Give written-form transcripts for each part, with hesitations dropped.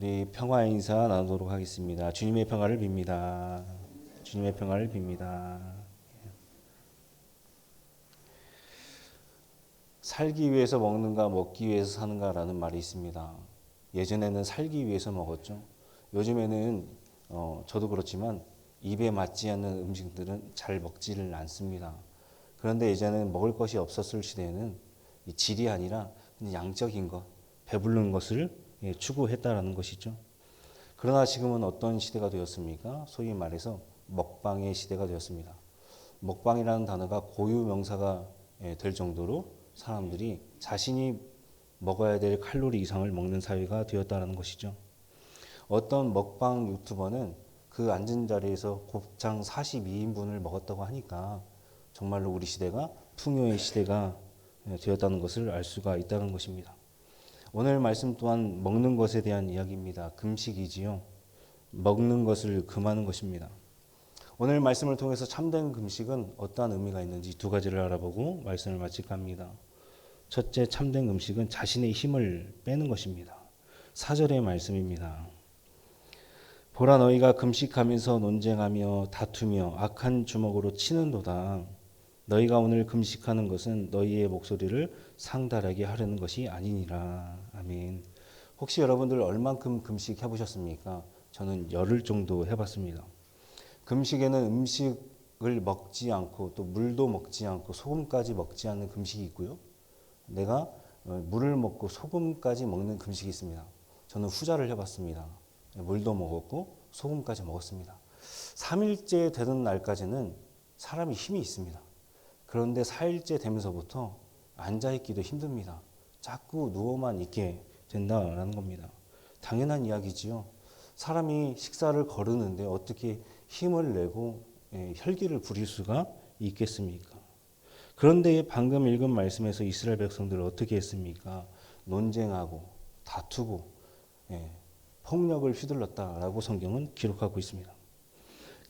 우리 평화 인사 나누도록 하겠습니다. 주님의 평화를 빕니다. 주님의 평화를 빕니다. 살기 위해서 먹는가 먹기 위해서 사는가라는 말이 있습니다. 예전에는 살기 위해서 먹었죠. 요즘에는 저도 그렇지만 입에 맞지 않는 음식들은 잘 먹지를 않습니다. 그런데 예전에는 먹을 것이 없었을 시대에는 이 질이 아니라 양적인 것, 배부른 것을 추구했다라는 것이죠. 그러나 지금은 어떤 시대가 되었습니까? 소위 말해서 먹방의 시대가 되었습니다. 먹방이라는 단어가 고유 명사가 될 정도로 사람들이 자신이 먹어야 될 칼로리 이상을 먹는 사회가 되었다는 것이죠. 어떤 먹방 유튜버는 그 앉은 자리에서 곱창 42인분을 먹었다고 하니까 정말로 우리 시대가 풍요의 시대가 되었다는 것을 알 수가 있다는 것입니다. 오늘 말씀 또한 먹는 것에 대한 이야기입니다. 금식이지요. 먹는 것을 금하는 것입니다. 오늘 말씀을 통해서 참된 금식은 어떠한 의미가 있는지 두 가지를 알아보고 말씀을 마칠까 합니다. 첫째, 참된 금식은 자신의 힘을 빼는 것입니다. 4절의 말씀입니다. 보라, 너희가 금식하면서 논쟁하며 다투며 악한 주먹으로 치는도다. 너희가 오늘 금식하는 것은 너희의 목소리를 상달하게 하려는 것이 아니니라. 아멘. 혹시 여러분들 얼만큼 금식 해보셨습니까? 저는 열흘 정도 해봤습니다. 금식에는 음식을 먹지 않고 또 물도 먹지 않고 소금까지 먹지 않는 금식이 있고요. 내가 물을 먹고 소금까지 먹는 금식이 있습니다. 저는 후자를 해봤습니다. 물도 먹었고 소금까지 먹었습니다. 3일째 되는 날까지는 사람이 힘이 있습니다. 그런데 4일째 되면서부터 앉아있기도 힘듭니다. 자꾸 누워만 있게 된다라는 겁니다. 당연한 이야기지요. 사람이 식사를 거르는데 어떻게 힘을 내고 혈기를 부릴 수가 있겠습니까? 그런데 방금 읽은 말씀에서 이스라엘 백성들을 어떻게 했습니까? 논쟁하고 다투고 폭력을 휘둘렀다라고 성경은 기록하고 있습니다.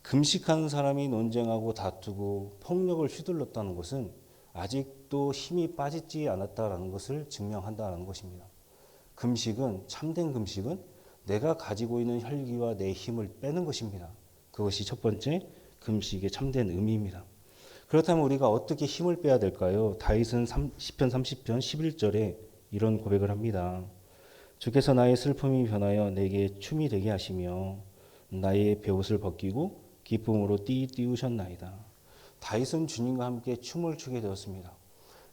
금식하는 사람이 논쟁하고 다투고 폭력을 휘둘렀다는 것은 아직도 힘이 빠지지 않았다라는 것을 증명한다는 것입니다. 금식은, 참된 금식은 내가 가지고 있는 혈기와 내 힘을 빼는 것입니다. 그것이 첫 번째 금식의 참된 의미입니다. 그렇다면 우리가 어떻게 힘을 빼야 될까요? 다윗은 시편 30편 11절에 이런 고백을 합니다. 주께서 나의 슬픔이 변하여 내게 춤이 되게 하시며 나의 베옷을 벗기고 기쁨으로 띄우셨나이다. 다윗은 주님과 함께 춤을 추게 되었습니다.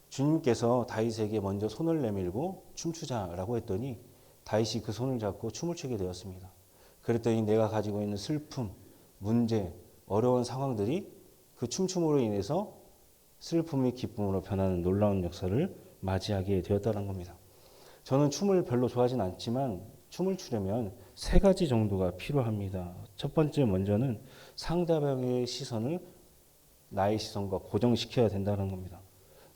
주님께서 다윗에게 먼저 손을 내밀고 춤추자라고 했더니 다윗이 그 손을 잡고 춤을 추게 되었습니다. 그랬더니 내가 가지고 있는 슬픔, 문제, 어려운 상황들이 그 춤춤으로 인해서 슬픔이 기쁨으로 변하는 놀라운 역사를 맞이하게 되었다는 겁니다. 저는 춤을 별로 좋아하진 않지만 춤을 추려면 세 가지 정도가 필요합니다. 첫 번째 먼저는 상대방의 시선을 나의 시선과 고정시켜야 된다는 겁니다.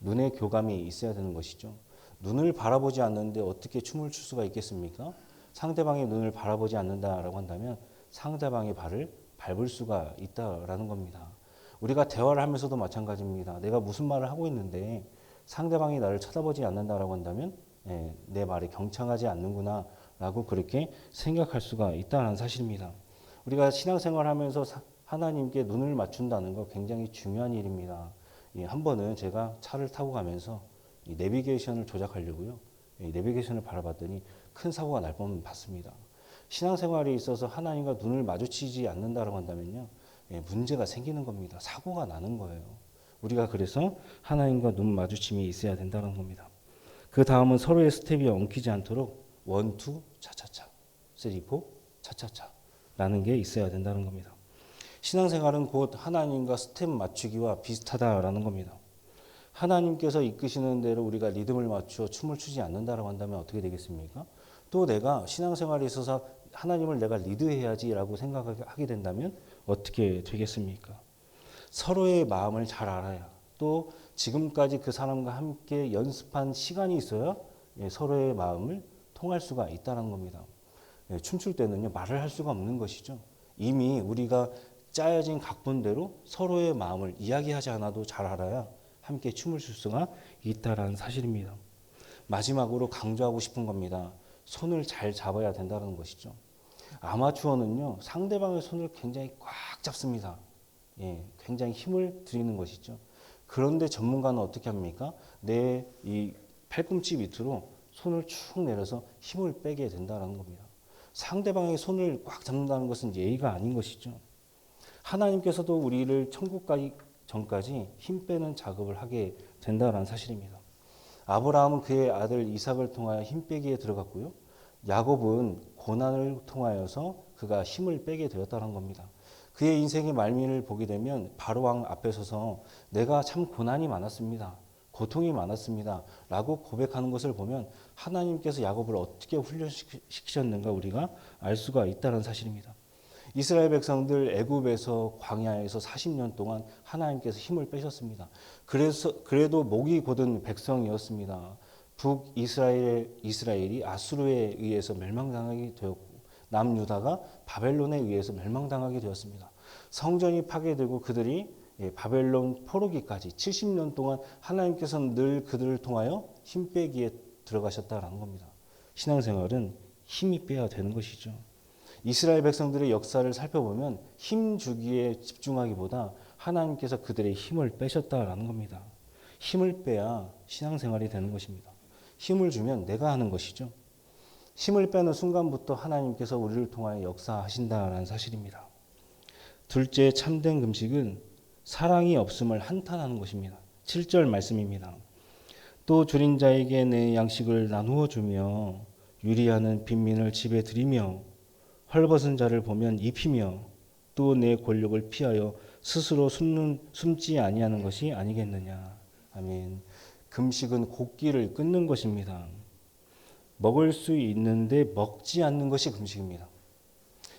눈의 교감이 있어야 되는 것이죠. 눈을 바라보지 않는데 어떻게 춤을 출 수가 있겠습니까? 상대방의 눈을 바라보지 않는다라고 한다면 상대방의 발을 밟을 수가 있다라는 겁니다. 우리가 대화를 하면서도 마찬가지입니다. 내가 무슨 말을 하고 있는데 상대방이 나를 쳐다보지 않는다라고 한다면 내 말에 경청하지 않는구나 라고 그렇게 생각할 수가 있다는 사실입니다. 우리가 신앙생활 하면서 하나님께 눈을 맞춘다는 거 굉장히 중요한 일입니다. 한 번은 제가 차를 타고 가면서 이 내비게이션을 조작하려고요. 내비게이션을 바라봤더니 큰 사고가 날 뻔봤습니다. 신앙생활에 있어서 하나님과 눈을 마주치지 않는다고 한다면요. 문제가 생기는 겁니다. 사고가 나는 거예요. 우리가 그래서 하나님과 눈 마주침이 있어야 된다는 겁니다. 그 다음은 서로의 스텝이 엉키지 않도록 1, 2, 차차차, 3, 4, 차차차 라는 게 있어야 된다는 겁니다. 신앙생활은 곧 하나님과 스텝 맞추기와 비슷하다라는 겁니다. 하나님께서 이끄시는 대로 우리가 리듬을 맞추어 춤을 추지 않는다라고 한다면 어떻게 되겠습니까? 또 내가 신앙생활에 있어서 하나님을 내가 리드해야지라고 생각하게 된다면 어떻게 되겠습니까? 서로의 마음을 잘 알아야 또 지금까지 그 사람과 함께 연습한 시간이 있어야 서로의 마음을 통할 수가 있다는 겁니다. 춤출 때는요 말을 할 수가 없는 것이죠. 이미 우리가 짜여진 각본대로 서로의 마음을 이야기하지 않아도 잘 알아야 함께 춤을 출 수가 있다는 사실입니다. 마지막으로 강조하고 싶은 겁니다. 손을 잘 잡아야 된다는 것이죠. 아마추어는요, 상대방의 손을 굉장히 꽉 잡습니다. 예, 굉장히 힘을 들이는 것이죠. 그런데 전문가는 어떻게 합니까? 내 이 팔꿈치 밑으로 손을 축 내려서 힘을 빼게 된다는 겁니다. 상대방의 손을 꽉 잡는다는 것은 예의가 아닌 것이죠. 하나님께서도 우리를 천국 가기 전까지 힘 빼는 작업을 하게 된다는 사실입니다. 아브라함은 그의 아들 이삭을 통하여 힘 빼기에 들어갔고요. 야곱은 고난을 통하여서 그가 힘을 빼게 되었다는 겁니다. 그의 인생의 말미를 보게 되면 바로왕 앞에 서서 내가 참 고난이 많았습니다. 고통이 많았습니다. 라고 고백하는 것을 보면 하나님께서 야곱을 어떻게 훈련시키셨는가 우리가 알 수가 있다는 사실입니다. 이스라엘 백성들 애굽에서 광야에서 40년 동안 하나님께서 힘을 빼셨습니다. 그래도 목이 곧은 백성이었습니다. 북이스라엘이 아수르에 의해서 멸망당하게 되었고 남유다가 바벨론에 의해서 멸망당하게 되었습니다. 성전이 파괴되고 그들이 바벨론 포로기까지 70년 동안 하나님께서는 늘 그들을 통하여 힘 빼기에 들어가셨다는 겁니다. 신앙생활은 힘이 빼야 되는 것이죠. 이스라엘 백성들의 역사를 살펴보면 힘 주기에 집중하기보다 하나님께서 그들의 힘을 빼셨다라는 겁니다. 힘을 빼야 신앙생활이 되는 것입니다. 힘을 주면 내가 하는 것이죠. 힘을 빼는 순간부터 하나님께서 우리를 통하여 역사하신다라는 사실입니다. 둘째, 참된 금식은 사랑이 없음을 한탄하는 것입니다. 7절 말씀입니다. 또 줄인 자에게 내 양식을 나누어 주며 유리하는 빈민을 집에 들이며 헐벗은 자를 보면 입히며 또 내 권력을 피하여 스스로 숨지 아니하는 것이 아니겠느냐. 아멘. 금식은 곡기를 끊는 것입니다. 먹을 수 있는데 먹지 않는 것이 금식입니다.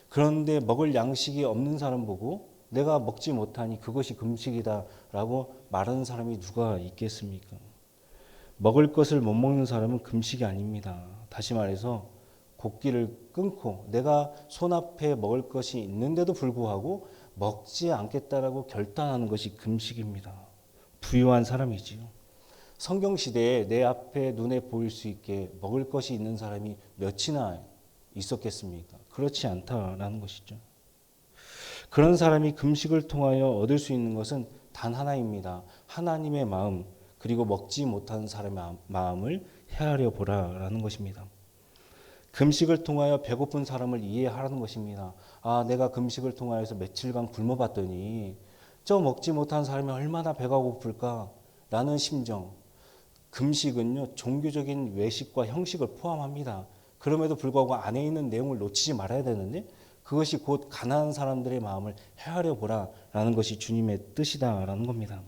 그런데 먹을 양식이 없는 사람 보고 내가 먹지 못하니 그것이 금식이다라고 말하는 사람이 누가 있겠습니까? 먹을 것을 못 먹는 사람은 금식이 아닙니다. 다시 말해서 곡기를 끊고 내가 손앞에 먹을 것이 있는데도 불구하고 먹지 않겠다라고 결단하는 것이 금식입니다. 부유한 사람이지요. 성경시대에 내 앞에 눈에 보일 수 있게 먹을 것이 있는 사람이 몇이나 있었겠습니까? 그렇지 않다라는 것이죠. 그런 사람이 금식을 통하여 얻을 수 있는 것은 단 하나입니다. 하나님의 마음, 그리고 먹지 못하는 사람의 마음을 헤아려 보라라는 것입니다. 금식을 통하여 배고픈 사람을 이해하라는 것입니다. 아, 내가 금식을 통하여서 며칠간 굶어봤더니 저 먹지 못한 사람이 얼마나 배가 고플까? 라는 심정. 금식은요, 종교적인 외식과 형식을 포함합니다. 그럼에도 불구하고 안에 있는 내용을 놓치지 말아야 되는데 그것이 곧 가난한 사람들의 마음을 헤아려 보라라는 것이 주님의 뜻이다라는 겁니다.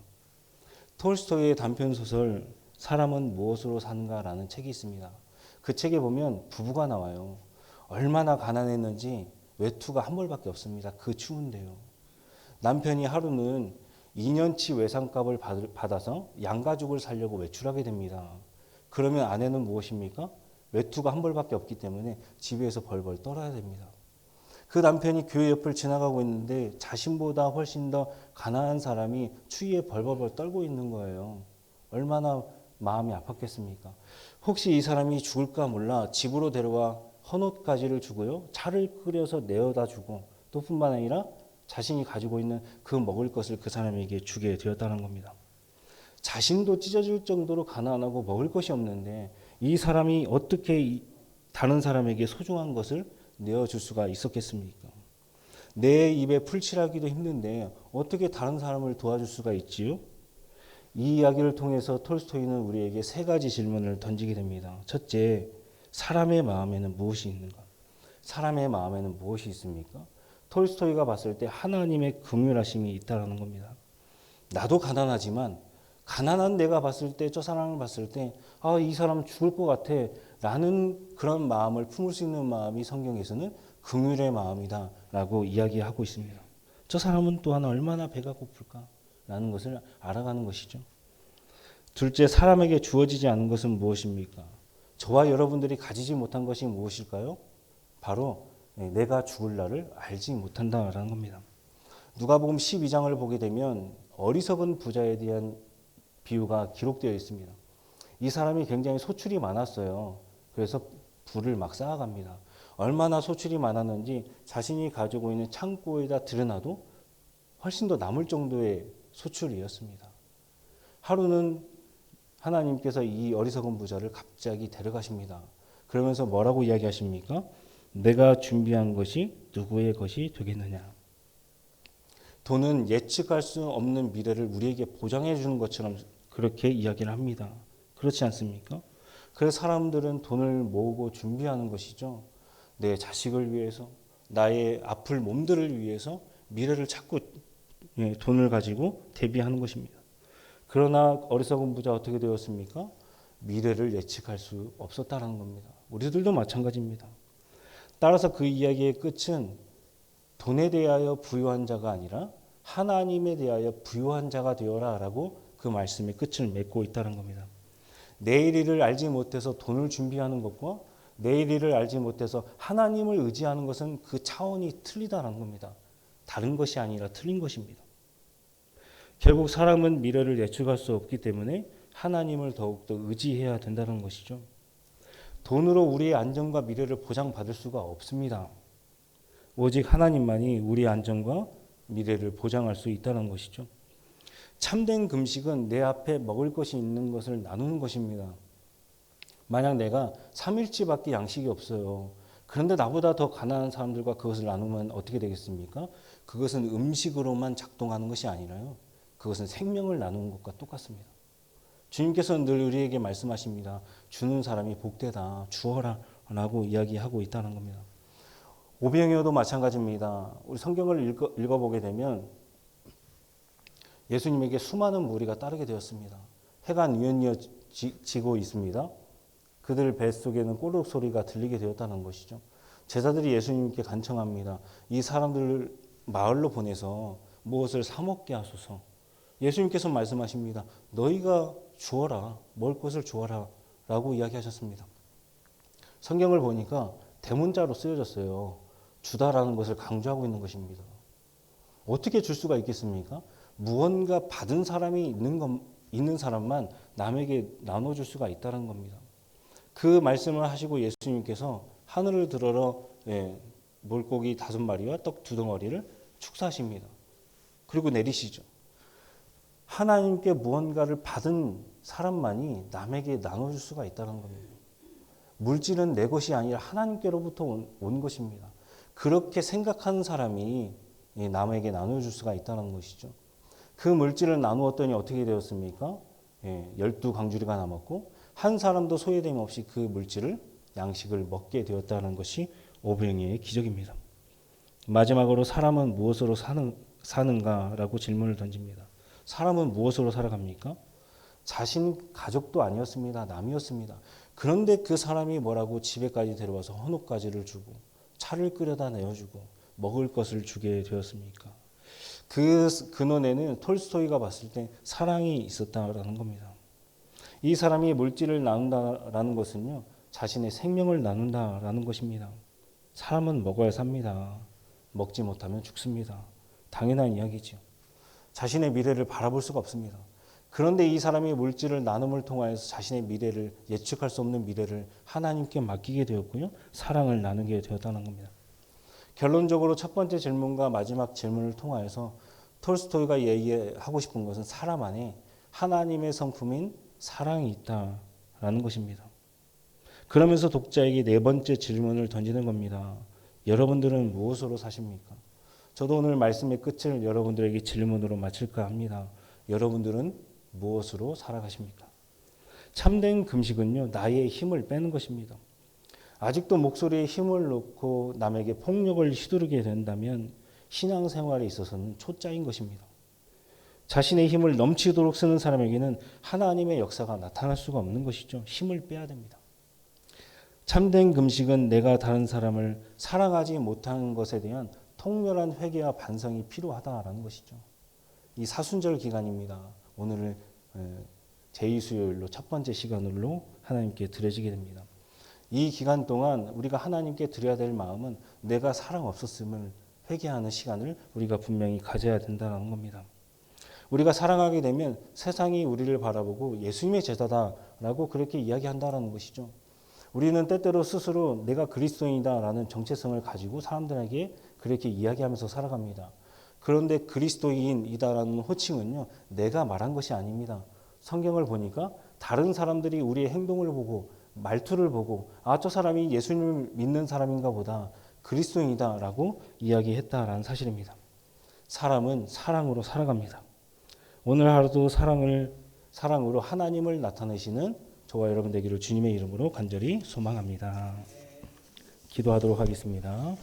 톨스토이의 단편소설 사람은 무엇으로 사는가라는 책이 있습니다. 그 책에 보면 부부가 나와요. 얼마나 가난했는지 외투가 한 벌밖에 없습니다. 그 추운데요. 남편이 하루는 2년치 외상값을 받아서 양가죽을 사려고 외출하게 됩니다. 그러면 아내는 무엇입니까? 외투가 한 벌밖에 없기 때문에 집에서 벌벌 떨어야 됩니다. 그 남편이 교회 옆을 지나가고 있는데 자신보다 훨씬 더 가난한 사람이 추위에 벌벌벌 떨고 있는 거예요. 얼마나 마음이 아팠겠습니까? 혹시 이 사람이 죽을까 몰라 집으로 데려와 헌옷가지를 주고요. 차를 끓여서 내어다 주고 또 뿐만 아니라 자신이 가지고 있는 그 먹을 것을 그 사람에게 주게 되었다는 겁니다. 자신도 찢어질 정도로 가난하고 먹을 것이 없는데 이 사람이 어떻게 다른 사람에게 소중한 것을 내어줄 수가 있었겠습니까? 내 입에 풀칠하기도 힘든데 어떻게 다른 사람을 도와줄 수가 있지요? 이 이야기를 통해서 톨스토이는 우리에게 세 가지 질문을 던지게 됩니다. 첫째, 사람의 마음에는 무엇이 있는가? 사람의 마음에는 무엇이 있습니까? 톨스토이가 봤을 때 하나님의 긍휼하심이 있다는 겁니다. 나도 가난하지만 가난한 내가 봤을 때 저 사람을 봤을 때 아, 이 사람 죽을 것 같아 라는 그런 마음을 품을 수 있는 마음이 성경에서는 긍휼의 마음이다 라고 이야기하고 있습니다. 저 사람은 또한 얼마나 배가 고플까 라는 것을 알아가는 것이죠. 둘째, 사람에게 주어지지 않은 것은 무엇입니까? 저와 여러분들이 가지지 못한 것이 무엇일까요? 바로 내가 죽을 날을 알지 못한다라는 겁니다. 누가복음 12장을 보게 되면 어리석은 부자에 대한 비유가 기록되어 있습니다. 이 사람이 굉장히 소출이 많았어요. 그래서 부를 막 쌓아갑니다. 얼마나 소출이 많았는지 자신이 가지고 있는 창고에다 들여놔도 훨씬 더 남을 정도의 소출이었습니다. 하루는 하나님께서 이 어리석은 부자를 갑자기 데려가십니다. 그러면서 뭐라고 이야기하십니까? 내가 준비한 것이 누구의 것이 되겠느냐. 돈은 예측할 수 없는 미래를 우리에게 보장해 주는 것처럼 그렇게 이야기를 합니다. 그렇지 않습니까? 그래서 사람들은 돈을 모으고 준비하는 것이죠. 내 자식을 위해서, 나의 아플 몸들을 위해서 미래를 찾고 돈을 가지고 대비하는 것입니다. 그러나 어리석은 부자 어떻게 되었습니까? 미래를 예측할 수 없었다는 겁니다. 우리들도 마찬가지입니다. 따라서 그 이야기의 끝은 돈에 대하여 부유한 자가 아니라 하나님에 대하여 부유한 자가 되어라 라고 그 말씀의 끝을 맺고 있다는 겁니다. 내일 일을 알지 못해서 돈을 준비하는 것과 내일 일을 알지 못해서 하나님을 의지하는 것은 그 차원이 틀리다는 겁니다. 다른 것이 아니라 틀린 것입니다. 결국 사람은 미래를 예측할 수 없기 때문에 하나님을 더욱더 의지해야 된다는 것이죠. 돈으로 우리의 안전과 미래를 보장받을 수가 없습니다. 오직 하나님만이 우리의 안전과 미래를 보장할 수 있다는 것이죠. 참된 금식은 내 앞에 먹을 것이 있는 것을 나누는 것입니다. 만약 내가 3일치밖에 양식이 없어요. 그런데 나보다 더 가난한 사람들과 그것을 나누면 어떻게 되겠습니까? 그것은 음식으로만 작동하는 것이 아니라요. 그것은 생명을 나누는 것과 똑같습니다. 주님께서는 늘 우리에게 말씀하십니다. 주는 사람이 복되다. 주어라 라고 이야기하고 있다는 겁니다. 오병이어도 마찬가지입니다. 우리 성경을 읽어보게 되면 예수님에게 수많은 무리가 따르게 되었습니다. 해가 뉘엿뉘엿 지고 있습니다. 그들 뱃속에는 꼬르륵 소리가 들리게 되었다는 것이죠. 제자들이 예수님께 간청합니다. 이 사람들을 마을로 보내서 무엇을 사 먹게 하소서. 예수님께서 말씀하십니다. 너희가 주어라. 먹을 것을 주어라 라고 이야기하셨습니다. 성경을 보니까 대문자로 쓰여졌어요. 주다라는 것을 강조하고 있는 것입니다. 어떻게 줄 수가 있겠습니까? 무언가 받은 사람이 있는 사람만 남에게 나눠줄 수가 있다는 겁니다. 그 말씀을 하시고 예수님께서 하늘을 들어러 물고기 5마리와 떡 2덩어리를 축사하십니다. 그리고 내리시죠. 하나님께 무언가를 받은 사람만이 남에게 나눠줄 수가 있다는 겁니다. 물질은 내 것이 아니라 하나님께로부터 온 것입니다. 그렇게 생각하는 사람이 남에게 나눠줄 수가 있다는 것이죠. 그 물질을 나누었더니 어떻게 되었습니까? 12강주리가 남았고 한 사람도 소외됨 없이 그 물질을 양식을 먹게 되었다는 것이 오병이어의 기적입니다. 마지막으로 사람은 무엇으로 사는가라고 질문을 던집니다. 사람은 무엇으로 살아갑니까? 자신 가족도 아니었습니다. 남이었습니다. 그런데 그 사람이 뭐라고 집에까지 데려와서 헌옷가지를 주고 차를 끓여다 내어주고 먹을 것을 주게 되었습니까? 그 근원에는 톨스토이가 봤을 때 사랑이 있었다라는 겁니다. 이 사람이 물질을 나눈다라는 것은요, 자신의 생명을 나눈다라는 것입니다. 사람은 먹어야 삽니다. 먹지 못하면 죽습니다. 당연한 이야기죠. 자신의 미래를 바라볼 수가 없습니다. 그런데 이 사람이 물질을 나눔을 통하여서 자신의 미래를 예측할 수 없는 미래를 하나님께 맡기게 되었고요. 사랑을 나누게 되었다는 겁니다. 결론적으로 첫 번째 질문과 마지막 질문을 통하여서 톨스토이가 얘기하고 싶은 것은 사람 안에 하나님의 성품인 사랑이 있다라는 것입니다. 그러면서 독자에게 네 번째 질문을 던지는 겁니다. 여러분들은 무엇으로 사십니까? 저도 오늘 말씀의 끝을 여러분들에게 질문으로 마칠까 합니다. 여러분들은 무엇으로 살아가십니까? 참된 금식은요, 나의 힘을 빼는 것입니다. 아직도 목소리에 힘을 놓고 남에게 폭력을 휘두르게 된다면 신앙생활에 있어서는 초짜인 것입니다. 자신의 힘을 넘치도록 쓰는 사람에게는 하나님의 역사가 나타날 수가 없는 것이죠. 힘을 빼야 됩니다. 참된 금식은 내가 다른 사람을 사랑하지 못하는 것에 대한 통렬한 회개와 반성이 필요하다라는 것이죠. 이 사순절 기간입니다. 오늘을 제2수요일로 첫 번째 시간으로 하나님께 드려지게 됩니다. 이 기간 동안 우리가 하나님께 드려야 될 마음은 내가 사랑 없었음을 회개하는 시간을 우리가 분명히 가져야 된다는 겁니다. 우리가 사랑하게 되면 세상이 우리를 바라보고 예수님의 제자다라고 그렇게 이야기한다는 것이죠. 우리는 때때로 스스로 내가 그리스도인이다라는 정체성을 가지고 사람들에게 그렇게 이야기하면서 살아갑니다. 그런데 그리스도인이다라는 호칭은요, 내가 말한 것이 아닙니다. 성경을 보니까 다른 사람들이 우리의 행동을 보고 말투를 보고 아, 저 사람이 예수님을 믿는 사람인가 보다 그리스도인이다라고 이야기했다라는 사실입니다. 사람은 사랑으로 살아갑니다. 오늘 하루도 사랑으로 하나님을 나타내시는 저와 여러분 되기를 주님의 이름으로 간절히 소망합니다. 기도하도록 하겠습니다.